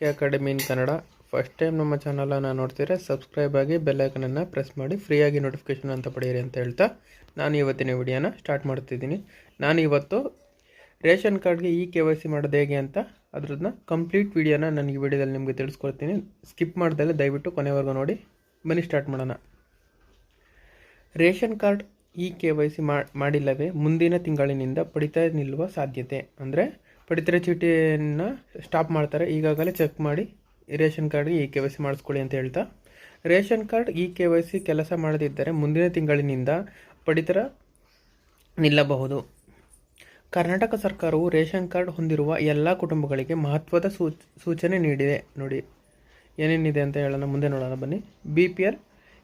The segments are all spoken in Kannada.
ಕೆ ಅಕಾಡೆಮಿ ಇನ್ ಕನ್ನಡ. ಫಸ್ಟ್ ಟೈಮ್ ನಮ್ಮ ಚಾನಲನ್ನು ನೋಡ್ತೀರಾ ಸಬ್ಸ್ಕ್ರೈಬ್ ಆಗಿ ಬೆಲ್ಲೈಕನನ್ನು ಪ್ರೆಸ್ ಮಾಡಿ ಫ್ರೀಯಾಗಿ ನೋಟಿಫಿಕೇಷನ್ ಅಂತ ಪಡೆಯಿರಿ ಅಂತ ಹೇಳ್ತಾ ನಾನು ಇವತ್ತಿನ ವಿಡಿಯೋನ ಸ್ಟಾರ್ಟ್ ಮಾಡ್ತಿದ್ದೀನಿ. ನಾನು ಇವತ್ತು ರೇಷನ್ ಕಾರ್ಡ್ಗೆ KYC ಮಾಡೋದು ಹೇಗೆ ಅಂತ ಅದ್ರನ್ನ ಕಂಪ್ಲೀಟ್ ವಿಡಿಯೋನ ನಾನು ಈ ವಿಡಿಯೋದಲ್ಲಿ ನಿಮಗೆ ತಿಳಿಸ್ಕೊಡ್ತೀನಿ. ಸ್ಕಿಪ್ ಮಾಡ್ದಲ್ಲೇ ದಯವಿಟ್ಟು ಕೊನೆವರೆಗೂ ನೋಡಿ. ಬನ್ನಿ ಸ್ಟಾರ್ಟ್ ಮಾಡೋಣ. ರೇಷನ್ ಕಾರ್ಡ್ KYC ಮಾಡಿಲ್ಲವೇ ಮುಂದಿನ ತಿಂಗಳಿನಿಂದ ಪಡಿತರ ನಿಲ್ಲುವ ಸಾಧ್ಯತೆ. ಅಂದರೆ ಪಡಿತರ ಚೀಟಿಯನ್ನು ಸ್ಟಾಪ್ ಮಾಡ್ತಾರೆ. ಈಗಾಗಲೇ ಚೆಕ್ ಮಾಡಿ ರೇಷನ್ ಕಾರ್ಡ್ಗೆ KYC ಮಾಡಿಸ್ಕೊಳ್ಳಿ ಅಂತ ಹೇಳ್ತಾ, ರೇಷನ್ ಕಾರ್ಡ್ KYC ಕೆಲಸ ಮಾಡದಿದ್ದರೆ ಮುಂದಿನ ತಿಂಗಳಿನಿಂದ ಪಡಿತರ ನಿಲ್ಲಬಹುದು. ಕರ್ನಾಟಕ ಸರ್ಕಾರವು ರೇಷನ್ ಕಾರ್ಡ್ ಹೊಂದಿರುವ ಎಲ್ಲ ಕುಟುಂಬಗಳಿಗೆ ಮಹತ್ವದ ಸೂಚನೆ ನೀಡಿದೆ. ನೋಡಿ ಏನೇನಿದೆ ಅಂತ ಹೇಳೋಣ, ಮುಂದೆ ನೋಡೋಣ ಬನ್ನಿ. BPL,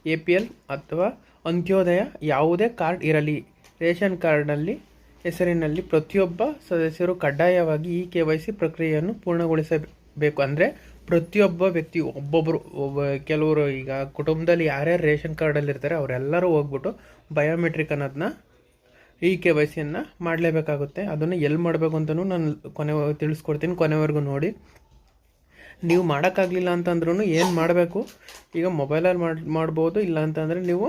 APL ಅಥವಾ ಅಂತ್ಯೋದಯ ಯಾವುದೇ ಕಾರ್ಡ್ ಇರಲಿ, ರೇಷನ್ ಕಾರ್ಡ್ನಲ್ಲಿ ಹೆಸರಿನಲ್ಲಿ ಪ್ರತಿಯೊಬ್ಬ ಸದಸ್ಯರು ಕಡ್ಡಾಯವಾಗಿ KYC ಪ್ರಕ್ರಿಯೆಯನ್ನು ಪೂರ್ಣಗೊಳಿಸಬೇಕು. ಅಂದರೆ ಪ್ರತಿಯೊಬ್ಬ ವ್ಯಕ್ತಿ ಕೆಲವರು ಈಗ ಕುಟುಂಬದಲ್ಲಿ ಯಾರ್ಯಾರು ರೇಷನ್ ಕಾರ್ಡಲ್ಲಿ ಇರ್ತಾರೆ ಅವರೆಲ್ಲರೂ ಹೋಗ್ಬಿಟ್ಟು ಬಯೋಮೆಟ್ರಿಕ್ ಅನ್ನೋದನ್ನ KYCಯನ್ನು ಮಾಡಲೇಬೇಕಾಗುತ್ತೆ. ಅದನ್ನು ಎಲ್ಲಿ ಮಾಡಬೇಕು ಅಂತಲೂ ನಾನು ತಿಳಿಸ್ಕೊಡ್ತೀನಿ, ಕೊನೆವರೆಗೂ ನೋಡಿ. ನೀವು ಮಾಡೋಕ್ಕಾಗಲಿಲ್ಲ ಅಂತಂದ್ರೂ ಏನು ಮಾಡಬೇಕು, ಈಗ ಮೊಬೈಲಲ್ಲಿ ಮಾಡ್ಬೋದು, ಇಲ್ಲ ಅಂತಂದರೆ ನೀವು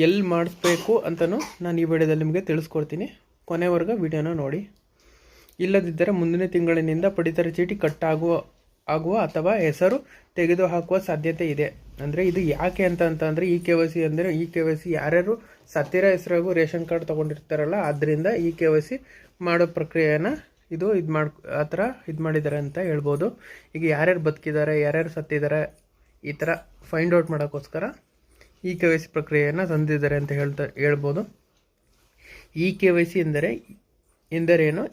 ಎಲ್ಲಿ ಮಾಡಿಸ್ಬೇಕು ಅಂತಲೂ ನಾನು ಈ ವಿಡಿಯೋದಲ್ಲಿ ನಿಮಗೆ ತಿಳಿಸ್ಕೊಡ್ತೀನಿ. ಕೊನೆವರೆಗೂ ವಿಡಿಯೋನ ನೋಡಿ. ಇಲ್ಲದಿದ್ದರೆ ಮುಂದಿನ ತಿಂಗಳಿನಿಂದ ಪಡಿತರ ಚೀಟಿ ಆಗುವ ಅಥವಾ ಹೆಸರು ತೆಗೆದುಹಾಕುವ ಸಾಧ್ಯತೆ ಇದೆ. ಅಂದರೆ ಇದು ಯಾಕೆ ಅಂತಂದರೆ KYC ಅಂದರೆ KYC ಯಾರ್ಯಾರು ಸತ್ತಿರೋ ಹೆಸರಾಗೂ ರೇಷನ್ ಕಾರ್ಡ್ ತೊಗೊಂಡಿರ್ತಾರಲ್ಲ, ಆದ್ದರಿಂದ KYC ಮಾಡೋ ಪ್ರಕ್ರಿಯೆನ ಆ ಥರ ಮಾಡಿದ್ದಾರೆ ಅಂತ ಹೇಳ್ಬೋದು. ಈಗ ಯಾರ್ಯಾರು ಬದುಕಿದ್ದಾರೆ, ಯಾರ್ಯಾರು ಸತ್ತಿದ್ದಾರೆ, ಈ ಥರ ಫೈಂಡ್ ಔಟ್ ಮಾಡೋಕ್ಕೋಸ್ಕರ KYC ಪ್ರಕ್ರಿಯೆಯನ್ನು ತಂದಿದ್ದಾರೆ ಅಂತ ಹೇಳ್ಬೋದು. KYC ಎಂದರೇನು,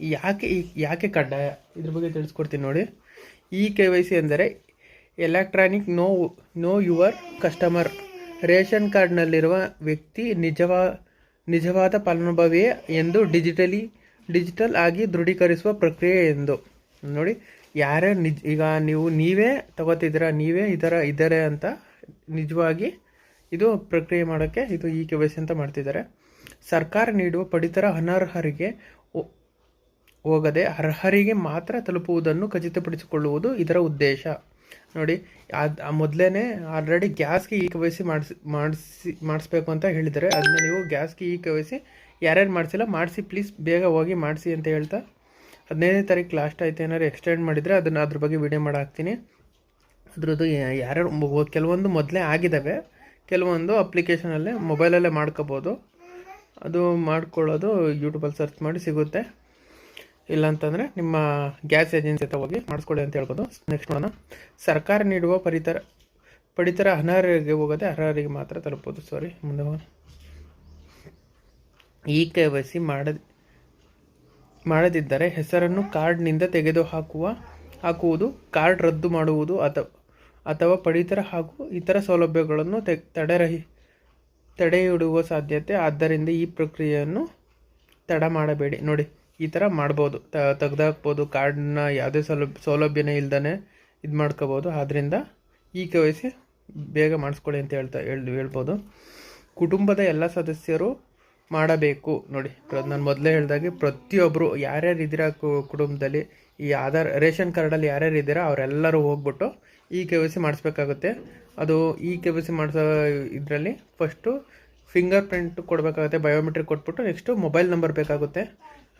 ಯಾಕೆ ಕಡ್ಡಾಯ, ಇದ್ರ ಬಗ್ಗೆ ತಿಳಿಸ್ಕೊಡ್ತೀನಿ ನೋಡಿ. KYC ಎಂದರೆ electronic know your customer. Ration ಕಾರ್ಡ್ನಲ್ಲಿರುವ ವ್ಯಕ್ತಿ ನಿಜವಾದ ಫಲಾನುಭವಿಯೇ ಎಂದು ಡಿಜಿಟಲ್ ಆಗಿ ದೃಢೀಕರಿಸುವ ಪ್ರಕ್ರಿಯೆ ಎಂದು ನೋಡಿ. ಯಾರ್ಯಾರು ಈಗ ನೀವೇ ತಗೋತಿದ್ದೀರಾ, ನೀವೇ ಇದ್ದಾರೆ ಅಂತ ನಿಜವಾಗಿ ಇದು ಪ್ರಕ್ರಿಯೆ ಮಾಡೋಕ್ಕೆ KYC ಅಂತ ಮಾಡ್ತಿದ್ದಾರೆ. ಸರ್ಕಾರ ನೀಡುವ ಪಡಿತರ ಅನರ್ಹರಿಗೆ ಹೋಗದೆ ಅರ್ಹರಿಗೆ ಮಾತ್ರ ತಲುಪುವುದನ್ನು ಖಚಿತಪಡಿಸಿಕೊಳ್ಳುವುದು ಇದರ ಉದ್ದೇಶ. ನೋಡಿ, ಮೊದಲೇ ಆಲ್ರೆಡಿ ಗ್ಯಾಸ್ಗೆ KYC ಮಾಡಿಸ್ಬೇಕು ಅಂತ ಹೇಳಿದ್ದಾರೆ. ಅದನ್ನ ನೀವು ಗ್ಯಾಸ್ಗೆ KYC ಯಾರ್ಯಾರು ಮಾಡಿಸಿಲ್ಲ ಮಾಡಿಸಿ, ಪ್ಲೀಸ್ ಬೇಗ ಹೋಗಿ ಮಾಡಿಸಿ ಅಂತ ಹೇಳ್ತಾ, 15ನೇ ತಾರೀಕು ಲಾಸ್ಟ್ ಆಯ್ತು. ಏನಾದ್ರು ಎಕ್ಸ್ಟೆಂಡ್ ಮಾಡಿದರೆ ಅದ್ರ ಬಗ್ಗೆ ವಿಡಿಯೋ ಮಾಡಾಕ್ತೀನಿ. ಅದ್ರದ್ದು ಯಾರ್ಯಾರು ಕೆಲವೊಂದು ಮೊದಲೇ ಆಗಿದ್ದಾವೆ, ಕೆಲವೊಂದು ಅಪ್ಲಿಕೇಶನಲ್ಲೇ ಮೊಬೈಲಲ್ಲೇ ಮಾಡ್ಕೋಬೋದು. ಅದು ಮಾಡ್ಕೊಳ್ಳೋದು ಯೂಟ್ಯೂಬಲ್ಲಿ ಸರ್ಚ್ ಮಾಡಿ ಸಿಗುತ್ತೆ. ಇಲ್ಲಾಂತಂದರೆ ನಿಮ್ಮ ಗ್ಯಾಸ್ ಏಜೆನ್ಸಿ ಹತ್ರ ಹೋಗಿ ಮಾಡಿಸ್ಕೊಳ್ಳಿ ಅಂತ ಹೇಳ್ಬೋದು. ನೆಕ್ಸ್ಟ್ ನೋಡೋಣ. ಸರ್ಕಾರ ನೀಡುವ ಪಡಿತರ ಅನರ್ಹರಿಗೆ ಹೋಗದೆ ಅರ್ಹರಿಗೆ ಮಾತ್ರ ತಲುಪೋದು. ಮುಂದೆ KYC ಮಾಡದಿದ್ದರೆ ಹೆಸರನ್ನು ಕಾರ್ಡ್ನಿಂದ ಹಾಕುವುದು, ಕಾರ್ಡ್ ರದ್ದು ಮಾಡುವುದು ಅಥವಾ ಪಡಿತರ ಹಾಗೂ ಇತರ ಸೌಲಭ್ಯಗಳನ್ನು ತಡೆಹಿಡುವ ಸಾಧ್ಯತೆ. ಆದ್ದರಿಂದ ಈ ಪ್ರಕ್ರಿಯೆಯನ್ನು ತಡ ಮಾಡಬೇಡಿ. ನೋಡಿ, ಈ ಥರ ಮಾಡ್ಬೋದು, ತೆಗೆದಾಕ್ಬೋದು. ಕಾರ್ಡ್ನ ಯಾವುದೇ ಸೌಲಭ್ಯನೇ ಇಲ್ದೇ ಇದು ಮಾಡ್ಕೋಬೋದು. ಆದ್ದರಿಂದ KYC ಬೇಗ ಮಾಡಿಸ್ಕೊಳ್ಳಿ ಅಂತ ಹೇಳ್ಬೋದು. ಕುಟುಂಬದ ಎಲ್ಲ ಸದಸ್ಯರು ಮಾಡಬೇಕು. ನೋಡಿ, ನಾನು ಮೊದಲೇ ಹೇಳ್ದಾಗೆ ಪ್ರತಿಯೊಬ್ಬರು ಯಾರ್ಯಾರು ಇದ್ದೀರಾ ಕುಟುಂಬದಲ್ಲಿ, ರೇಷನ್ ಕಾರ್ಡಲ್ಲಿ ಯಾರ್ಯಾರು ಇದ್ದೀರಾ ಅವರೆಲ್ಲರೂ ಹೋಗ್ಬಿಟ್ಟು KYC ಮಾಡಿಸ್ಬೇಕಾಗುತ್ತೆ. ಅದು KYC ಮಾಡಿಸೋ ಇದರಲ್ಲಿ ಫಸ್ಟು ಫಿಂಗರ್ ಪ್ರಿಂಟ್ ಕೊಡಬೇಕಾಗುತ್ತೆ, ಬಯೋಮೆಟ್ರಿಕ್ ಕೊಟ್ಬಿಟ್ಟು ನೆಕ್ಸ್ಟು ಮೊಬೈಲ್ ನಂಬರ್ ಬೇಕಾಗುತ್ತೆ.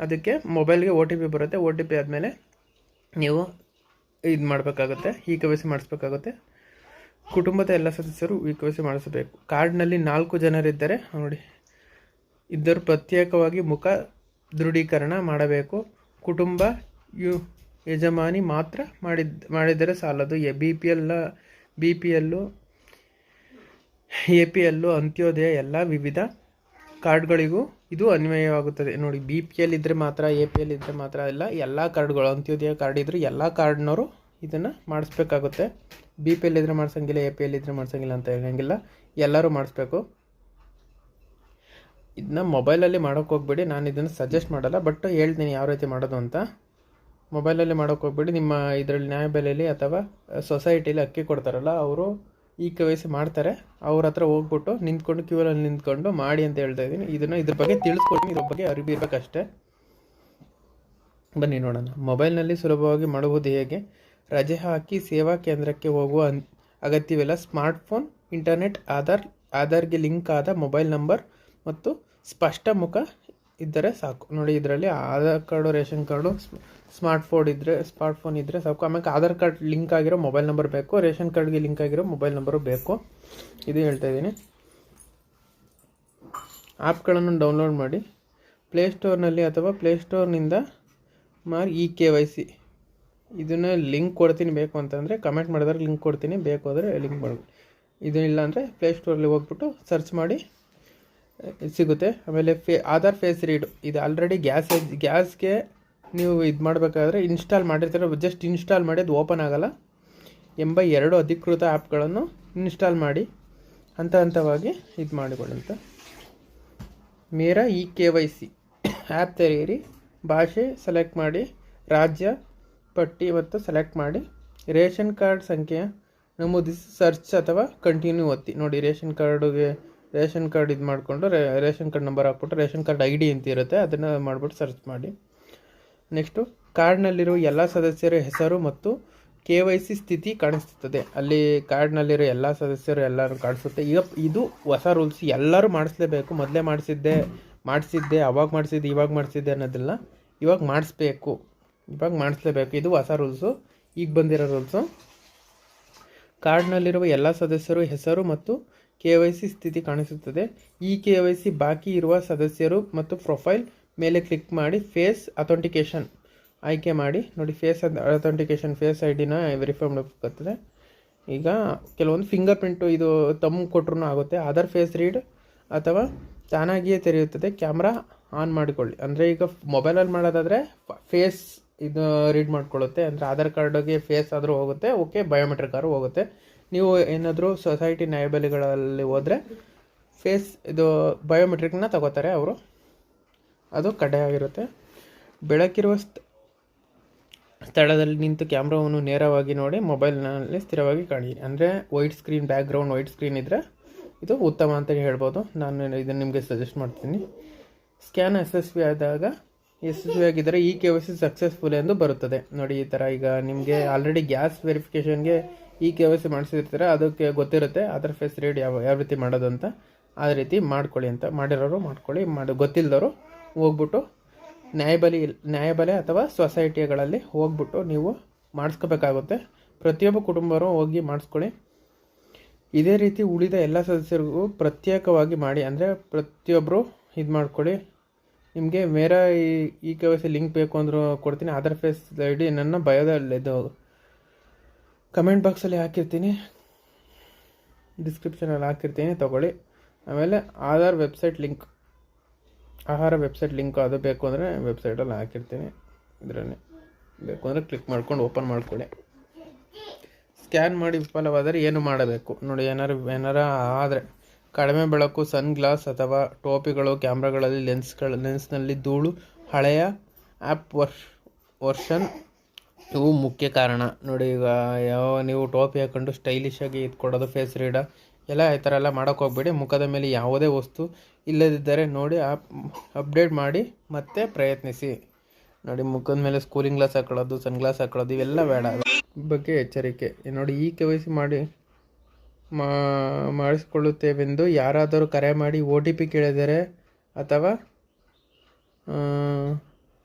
ಅದಕ್ಕೆ ಮೊಬೈಲ್ಗೆ OTP ಬರುತ್ತೆ. OTP ಆದಮೇಲೆ ನೀವು ಇದು ಮಾಡಬೇಕಾಗುತ್ತೆ, KYC ಮಾಡಿಸ್ಬೇಕಾಗುತ್ತೆ. ಕುಟುಂಬದ ಎಲ್ಲ ಸದಸ್ಯರು KYC ಮಾಡಿಸಬೇಕು. ಕಾರ್ಡ್ನಲ್ಲಿ 4 ಜನರಿದ್ದರೆ ನೋಡಿ, ಇದ್ದರು ಪ್ರತ್ಯೇಕವಾಗಿ ಮುಖ ದೃಢೀಕರಣ ಮಾಡಬೇಕು. ಕುಟುಂಬ ಯಜಮಾನಿ ಮಾತ್ರ ಮಾಡಿದರೆ ಸಾಲದು. BPL, APL, ಅಂತ್ಯೋದಯ ಎಲ್ಲ ವಿವಿಧ ಕಾರ್ಡ್ಗಳಿಗೂ ಇದು ಅನ್ವಯವಾಗುತ್ತದೆ. ನೋಡಿ, BPL ಇದ್ದರೆ ಮಾತ್ರ, APL ಇದ್ದರೆ ಮಾತ್ರ ಇಲ್ಲ, ಎಲ್ಲ ಕಾರ್ಡ್ಗಳು, ಅಂತ್ಯೋದಯ ಕಾರ್ಡ್ ಇದ್ದರೆ ಎಲ್ಲ ಕಾರ್ಡ್ನವರು ಇದನ್ನು ಮಾಡಿಸ್ಬೇಕಾಗುತ್ತೆ. BPL ಇದ್ದರೆ ಮಾಡ್ಸಂಗಿಲ್ಲ, APL ಇದ್ದರೆ ಮಾಡ್ಸಂಗಿಲ್ಲ ಅಂತ ಹೇಳಂಗಿಲ್ಲ, ಎಲ್ಲರೂ ಮಾಡಿಸ್ಬೇಕು. ಇದನ್ನ ಮೊಬೈಲಲ್ಲಿ ಮಾಡೋಕ್ಕೆ ಹೋಗ್ಬೇಡಿ, ನಾನು ಇದನ್ನು ಸಜೆಸ್ಟ್ ಮಾಡಲ್ಲ, ಬಟ್ ಹೇಳ್ತೀನಿ ಯಾವ ರೀತಿ ಮಾಡೋದು ಅಂತ. ಮೊಬೈಲಲ್ಲಿ ಮಾಡೋಕ್ಕೆ ಹೋಗ್ಬೇಡಿ. ನಿಮ್ಮ ಇದರಲ್ಲಿ ನ್ಯಾಯಬೆಲೆಯಲ್ಲಿ ಅಥವಾ ಸೊಸೈಟಿಲಿ ಅಕ್ಕಿ ಕೊಡ್ತಾರಲ್ಲ, ಅವರು KYC ಮಾಡ್ತಾರೆ. ಅವ್ರ ಹತ್ರ ಹೋಗ್ಬಿಟ್ಟು ನಿಂತ್ಕೊಂಡು ಕ್ಯೂರಲ್ಲಿ ನಿಂತ್ಕೊಂಡು ಮಾಡಿ ಅಂತ ಹೇಳ್ತಾ ಇದ್ದೀನಿ. ಇದ್ರ ಬಗ್ಗೆ ತಿಳಿಸ್ಕೊಡ್ತೀನಿ, ಇದ್ರ ಬಗ್ಗೆ ಅರಿವು ಇರಬೇಕಷ್ಟೇ. ಬನ್ನಿ ನೋಡೋಣ. ಮೊಬೈಲ್ನಲ್ಲಿ ಸುಲಭವಾಗಿ ಮಾಡುವುದು ಹೇಗೆ. ರಜೆ ಹಾಕಿ ಸೇವಾ ಕೇಂದ್ರಕ್ಕೆ ಹೋಗುವ ಅಗತ್ಯವಿಲ್ಲ. ಸ್ಮಾರ್ಟ್ಫೋನ್, ಇಂಟರ್ನೆಟ್, ಆಧಾರ್ಗೆ ಲಿಂಕ್ ಆದ ಮೊಬೈಲ್ ನಂಬರ್ ಮತ್ತು ಸ್ಪಷ್ಟ ಮುಖ ಇದ್ದರೆ ಸಾಕು. ನೋಡಿ, ಇದರಲ್ಲಿ Aadhaar card, ration card, smartphone ಇದ್ದರೆ ಸಾಕು. ಆಮೇಲೆ ಆಧಾರ್ ಕಾರ್ಡ್ ಲಿಂಕ್ ಆಗಿರೋ ಮೊಬೈಲ್ ನಂಬರ್ ಬೇಕು, ರೇಷನ್ ಕಾರ್ಡ್ಗೆ ಲಿಂಕ್ ಆಗಿರೋ ಮೊಬೈಲ್ ನಂಬರು ಬೇಕು. ಇದು ಹೇಳ್ತಾ ಇದ್ದೀನಿ. ಆ್ಯಪ್ಗಳನ್ನು ಡೌನ್ಲೋಡ್ ಮಾಡಿ ಪ್ಲೇಸ್ಟೋರ್ನಲ್ಲಿ ಅಥವಾ ಪ್ಲೇಸ್ಟೋರ್ನಿಂದ ಮಾಡಿ KYC. ಇದನ್ನು ಲಿಂಕ್ ಕೊಡ್ತೀನಿ, ಬೇಕು ಅಂತಂದರೆ ಕಮೆಂಟ್ ಮಾಡಿದ್ರೆ ಲಿಂಕ್ ಕೊಡ್ತೀನಿ, ಬೇಕು ಅಂದರೆ ಲಿಂಕ್ ಮಾಡಿ. ಇದು ಇಲ್ಲ ಅಂದರೆ ಪ್ಲೇಸ್ಟೋರಲ್ಲಿ ಹೋಗ್ಬಿಟ್ಟು ಸರ್ಚ್ ಮಾಡಿ ಸಿಗುತ್ತೆ. ಆಮೇಲೆ ಆಧಾರ್ ಫೇಸ್ ರೀಡು, ಇದು ಆಲ್ರೆಡಿ ಗ್ಯಾಸ್ಗೆ ನೀವು ಇದು ಮಾಡಬೇಕಾದ್ರೆ ಇನ್ಸ್ಟಾಲ್ ಮಾಡಿರ್ತೀರ, ಜಸ್ಟ್ ಇನ್ಸ್ಟಾಲ್ ಮಾಡಿ ಅದು ಓಪನ್ ಆಗೋಲ್ಲ ಎಂಬ 2 ಅಧಿಕೃತ ಆ್ಯಪ್ಗಳನ್ನು ಇನ್ಸ್ಟಾಲ್ ಮಾಡಿ ಹಂತವಾಗಿ ಇದು ಮಾಡಿಕೊಳ್ಳಿ ಅಂತ. ಮೇರಾ KYC ಆ್ಯಪ್ ತೆರೆಯಿರಿ, ಭಾಷೆ ಸೆಲೆಕ್ಟ್ ಮಾಡಿ, ರಾಜ್ಯ ಪಟ್ಟಿ ಮತ್ತು ಸೆಲೆಕ್ಟ್ ಮಾಡಿ, ರೇಷನ್ ಕಾರ್ಡ್ ಸಂಖ್ಯೆ ನಮೂದಿಸಿ, ಸರ್ಚ್ ಅಥವಾ ಕಂಟಿನ್ಯೂ ಒತ್ತಿ. ನೋಡಿ, ರೇಷನ್ ಕಾರ್ಡ್ ಇದು ಮಾಡಿಕೊಂಡು ರೇಷನ್ ಕಾರ್ಡ್ ನಂಬರ್ ಹಾಕ್ಬಿಟ್ಟು ರೇಷನ್ ಕಾರ್ಡ್ ID ಅಂತ ಇರುತ್ತೆ, ಅದನ್ನು ಮಾಡಿಬಿಟ್ಟು ಸರ್ಚ್ ಮಾಡಿ. ನೆಕ್ಸ್ಟು ಕಾರ್ಡ್ನಲ್ಲಿರುವ ಎಲ್ಲ ಸದಸ್ಯರ ಹೆಸರು ಮತ್ತು KYC ಸ್ಥಿತಿ ಕಾಣಿಸ್ತದೆ. ಅಲ್ಲಿ ಕಾರ್ಡ್ನಲ್ಲಿರೋ ಎಲ್ಲ ಸದಸ್ಯರು ಎಲ್ಲರೂ ಕಾಣಿಸುತ್ತೆ. ಈಗ ಇದು ಹೊಸ ರೂಲ್ಸ್, ಎಲ್ಲರೂ ಮಾಡಿಸ್ಲೇಬೇಕು. ಮೊದಲೇ ಮಾಡಿಸಿದ್ದೆ, ಅವಾಗ ಮಾಡಿಸಿದ್ದೆ, ಇವಾಗ ಮಾಡಿಸಿದ್ದೆ ಅನ್ನೋದಿಲ್ಲ. ಇವಾಗ ಮಾಡಿಸ್ಲೇಬೇಕು. ಇದು ಹೊಸ ರೂಲ್ಸು, ಈಗ ಬಂದಿರೋ ರೂಲ್ಸು. ಕಾರ್ಡ್ನಲ್ಲಿರುವ ಎಲ್ಲ ಸದಸ್ಯರು ಹೆಸರು ಮತ್ತು KYC ಸ್ಥಿತಿ ಕಾಣಿಸುತ್ತದೆ. KYC ಬಾಕಿ ಇರುವ ಸದಸ್ಯರು ಮತ್ತು ಪ್ರೊಫೈಲ್ ಮೇಲೆ ಕ್ಲಿಕ್ ಮಾಡಿ ಫೇಸ್ ಅಥೆಂಟಿಕೇಷನ್ ಆಯ್ಕೆ ಮಾಡಿ. ನೋಡಿ, face authentication, face ID verify ಮಾಡಬೇಕಾಗ್ತದೆ. ಈಗ ಕೆಲವೊಂದು ಫಿಂಗರ್ ಪ್ರಿಂಟು, ಇದು ತಮ್ಮ ಕೊಟ್ಟರು ಆಗುತ್ತೆ. ಆಧಾರ್ ಫೇಸ್ ರೀಡ್ ಅಥವಾ ತಾನಾಗಿಯೇ ತೆರೆಯುತ್ತದೆ. ಕ್ಯಾಮ್ರಾ ಆನ್ ಮಾಡಿಕೊಳ್ಳಿ. ಅಂದರೆ ಈಗ ಮೊಬೈಲಲ್ಲಿ ಮಾಡೋದಾದರೆ ಫೇಸ್ ಇದು ರೀಡ್ ಮಾಡ್ಕೊಳ್ಳುತ್ತೆ. ಅಂದರೆ ಆಧಾರ್ ಕಾರ್ಡ್ಗೆ ಫೇಸ್ ಆದರೂ ಹೋಗುತ್ತೆ, ಓಕೆ, ಬಯೋಮೆಟ್ರಿಕ್ ಆದರೂ ಹೋಗುತ್ತೆ. ನೀವು ಏನಾದರೂ ಸೊಸೈಟಿ ನ್ಯಾಯಬೆಲೆಗಳಲ್ಲಿ ಹೋದರೆ ಫೇಸ್ ಇದು ಬಯೋಮೆಟ್ರಿಕ್ನ ತಗೋತಾರೆ ಅವರು, ಅದು ಕಡ್ಡಾಯವಾಗಿರುತ್ತೆ. ಬೆಳಕಿರುವ ಸ್ಥಳದಲ್ಲಿ ನಿಂತು ಕ್ಯಾಮ್ರಾವನ್ನು ನೇರವಾಗಿ ನೋಡಿ ಮೊಬೈಲ್ನಲ್ಲಿ ಸ್ಥಿರವಾಗಿ ಕಾಣಿ. ಅಂದರೆ ಬ್ಯಾಕ್ಗ್ರೌಂಡ್ ವೈಟ್ ಸ್ಕ್ರೀನ್ ಇದ್ದರೆ ಇದು ಉತ್ತಮ ಅಂತ ಹೇಳ್ಬೋದು. ನಾನು ಇದನ್ನು ನಿಮಗೆ ಸಜೆಸ್ಟ್ ಮಾಡ್ತೀನಿ. ಸ್ಕ್ಯಾನ್ ಯಶಸ್ವಿಯಾಗಿದ್ದರೆ KYC ಸಕ್ಸಸ್ಫುಲ್ ಎಂದು ಬರುತ್ತದೆ. ನೋಡಿ, ಈ ಥರ ಈಗ ನಿಮಗೆ ಆಲ್ರೆಡಿ ಗ್ಯಾಸ್ ವೆರಿಫಿಕೇಷನ್ಗೆ KYC ಮಾಡಿಸಿರ್ತಾರೆ, ಅದಕ್ಕೆ ಗೊತ್ತಿರುತ್ತೆ ಆಧಾರ್ ಫೇಸ್ ರೀಡ್ ಯಾವ ರೀತಿ ಮಾಡೋದು ಅಂತ. ಆ ರೀತಿ ಮಾಡ್ಕೊಳ್ಳಿ ಅಂತ. ಮಾಡಿರೋರು ಮಾಡ್ಕೊಳ್ಳಿ, ಗೊತ್ತಿಲ್ಲದವರು ಹೋಗ್ಬಿಟ್ಟು ನ್ಯಾಯಬೆಲೆ ಅಥವಾ ಸೊಸೈಟಿಗಳಲ್ಲಿ ಹೋಗ್ಬಿಟ್ಟು ನೀವು ಮಾಡಿಸ್ಕೋಬೇಕಾಗುತ್ತೆ. ಪ್ರತಿಯೊಬ್ಬ ಕುಟುಂಬರು ಹೋಗಿ ಮಾಡಿಸ್ಕೊಳ್ಳಿ. ಇದೇ ರೀತಿ ಉಳಿದ ಎಲ್ಲ ಸದಸ್ಯರಿಗೂ ಪ್ರತ್ಯೇಕವಾಗಿ ಮಾಡಿ. ಅಂದರೆ ಪ್ರತಿಯೊಬ್ಬರು ಇದು ಮಾಡ್ಕೊಳ್ಳಿ. ನಿಮಗೆ ಮೇರಾ KYC ಲಿಂಕ್ ಬೇಕು ಅಂದರೂ ಕೊಡ್ತೀನಿ. ಆಧಾರ್ ಫೇಸ್ ID ನನ್ನ ಬಯೋದಲ್ಲಿ ಇದು ಕಮೆಂಟ್ ಬಾಕ್ಸಲ್ಲಿ ಹಾಕಿರ್ತೀನಿ, ಡಿಸ್ಕ್ರಿಪ್ಷನಲ್ಲಿ ಹಾಕಿರ್ತೀನಿ, ತೊಗೊಳ್ಳಿ. ಆಮೇಲೆ ಆಧಾರ್ ವೆಬ್ಸೈಟ್ ಲಿಂಕ್ ಅದು ಬೇಕು ಅಂದರೆ ವೆಬ್ಸೈಟಲ್ಲಿ ಹಾಕಿರ್ತೀನಿ. ಇದರಲ್ಲಿ ಬೇಕು ಅಂದರೆ ಕ್ಲಿಕ್ ಮಾಡ್ಕೊಂಡು ಓಪನ್ ಮಾಡ್ಕೊಳ್ಳಿ. ಸ್ಕ್ಯಾನ್ ಮಾಡಿ ವಿಫಲವಾದರೆ ಏನು ಮಾಡಬೇಕು ನೋಡಿ. ಏನಾರ ಆದರೆ ಕಡಿಮೆ ಬೆಳಕು, ಸನ್ ಗ್ಲಾಸ್ ಅಥವಾ ಟೋಪಿಗಳು, ಕ್ಯಾಮ್ರಾಗಳಲ್ಲಿ ಲೆನ್ಸ್ನಲ್ಲಿ ಧೂಳು, ಹಳೆಯ ಆ್ಯಪ್ ವರ್ಷನ್ ಇವು ಮುಖ್ಯ ಕಾರಣ. ನೋಡಿ, ಈಗ ನೀವು ಟೋಪಿ ಹಾಕೊಂಡು ಸ್ಟೈಲಿಶ್ ಆಗಿ ಇದು ಕೊಡೋದು, ಫೇಸ್ ರೀಡ ಎಲ್ಲ ಈ ಥರ ಎಲ್ಲ ಮಾಡೋಕ್ಕೆ ಹೋಗ್ಬೇಡಿ. ಮುಖದ ಮೇಲೆ ಯಾವುದೇ ವಸ್ತು ಇಲ್ಲದಿದ್ದರೆ ನೋಡಿ ಅಪ್ಡೇಟ್ ಮಾಡಿ ಮತ್ತೆ ಪ್ರಯತ್ನಿಸಿ. ನೋಡಿ, ಮುಖದ ಮೇಲೆ ಕೂಲಿಂಗ್ ಗ್ಲಾಸ್ ಹಾಕೊಳ್ಳೋದು, ಸನ್ ಗ್ಲಾಸ್ ಹಾಕೊಳ್ಳೋದು ಇವೆಲ್ಲ ಬೇಡ. ಬಗ್ಗೆ ಎಚ್ಚರಿಕೆ. ನೋಡಿ, KYC ಮಾಡಿಸಿಕೊಳ್ಳುತ್ತೇವೆಂದು ಯಾರಾದರೂ ಕರೆ ಮಾಡಿ OTP ಕೇಳಿದರೆ ಅಥವಾ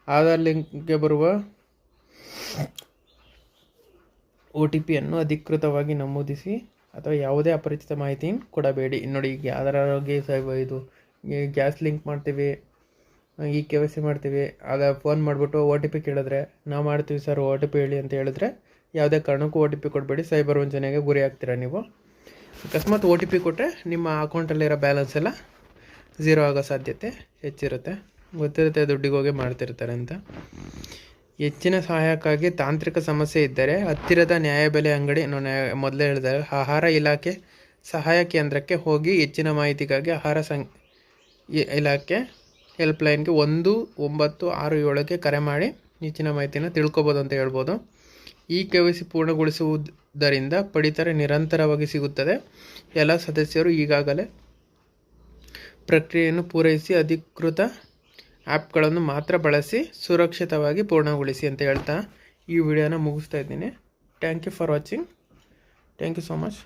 ಆಧಾರ್ ಲಿಂಕ್ಗೆ ಬರುವ OTPಯನ್ನು ಅಧಿಕೃತವಾಗಿ ನಮೂದಿಸಿ ಅಥವಾ ಯಾವುದೇ ಅಪರಿಚಿತ ಮಾಹಿತಿ ಕೊಡಬೇಡಿ. ನೋಡಿ, ಈಗ ಯಾವ್ದಾರಿಗೆ ಇದು ಗ್ಯಾಸ್ ಲಿಂಕ್ ಮಾಡ್ತೀವಿ, KYC ಮಾಡ್ತೀವಿ, ಆಗ ಫೋನ್ ಮಾಡಿಬಿಟ್ಟು OTP ಕೇಳಿದ್ರೆ ನಾವು ಮಾಡ್ತೀವಿ ಸರ್ OTP ಹೇಳಿ ಅಂತ ಹೇಳಿದ್ರೆ ಯಾವುದೇ ಕಾರಣಕ್ಕೂ OTP ಕೊಡಬೇಡಿ. ಸೈಬರ್ ವಂಚನೆಗೆ ಗುರಿ ಆಗ್ತೀರಾ ನೀವು. ಅಕಸ್ಮಾತ್ OTP ಕೊಟ್ಟರೆ ನಿಮ್ಮ ಅಕೌಂಟಲ್ಲಿರೋ ಬ್ಯಾಲೆನ್ಸ್ ಎಲ್ಲ ಝೀರೋ ಆಗೋ ಸಾಧ್ಯತೆ ಹೆಚ್ಚಿರುತ್ತೆ. ಗೊತ್ತಿರುತ್ತೆ ದುಡ್ಡಿಗೆ ಹೋಗಿ ಮಾಡ್ತಿರ್ತಾರೆ ಅಂತ. ಹೆಚ್ಚಿನ ಸಹಾಯಕ್ಕಾಗಿ ತಾಂತ್ರಿಕ ಸಮಸ್ಯೆ ಇದ್ದರೆ ಹತ್ತಿರದ ನ್ಯಾಯಬೆಲೆ ಅಂಗಡಿ, ಮೊದಲೇ ಹೇಳಿದ್ದಾರೆ, ಆಹಾರ ಇಲಾಖೆ ಸಹಾಯ ಕೇಂದ್ರಕ್ಕೆ ಹೋಗಿ ಹೆಚ್ಚಿನ ಮಾಹಿತಿಗಾಗಿ ಆಹಾರ ಇಲಾಖೆ ಹೆಲ್ಪ್ಲೈನ್ಗೆ 1967ಗೆ ಕರೆ ಮಾಡಿ ಹೆಚ್ಚಿನ ಮಾಹಿತಿನ ತಿಳ್ಕೊಬೋದು ಅಂತ ಹೇಳ್ಬೋದು. KYC ಪೂರ್ಣಗೊಳಿಸುವುದರಿಂದ ಪಡಿತರ ನಿರಂತರವಾಗಿ ಸಿಗುತ್ತದೆ. ಎಲ್ಲ ಸದಸ್ಯರು ಈಗಾಗಲೇ ಪ್ರಕ್ರಿಯೆಯನ್ನು ಪೂರೈಸಿ ಅಧಿಕೃತ ಆ್ಯಪ್ಗಳನ್ನು ಮಾತ್ರ ಬಳಸಿ ಸುರಕ್ಷಿತವಾಗಿ ಪೂರ್ಣಗೊಳಿಸಿ ಅಂತ ಹೇಳ್ತಾ ಈ ವಿಡಿಯೋನ ಮುಗಿಸ್ತಾ ಇದ್ದೀನಿ. Thank you for watching. Thank you so much.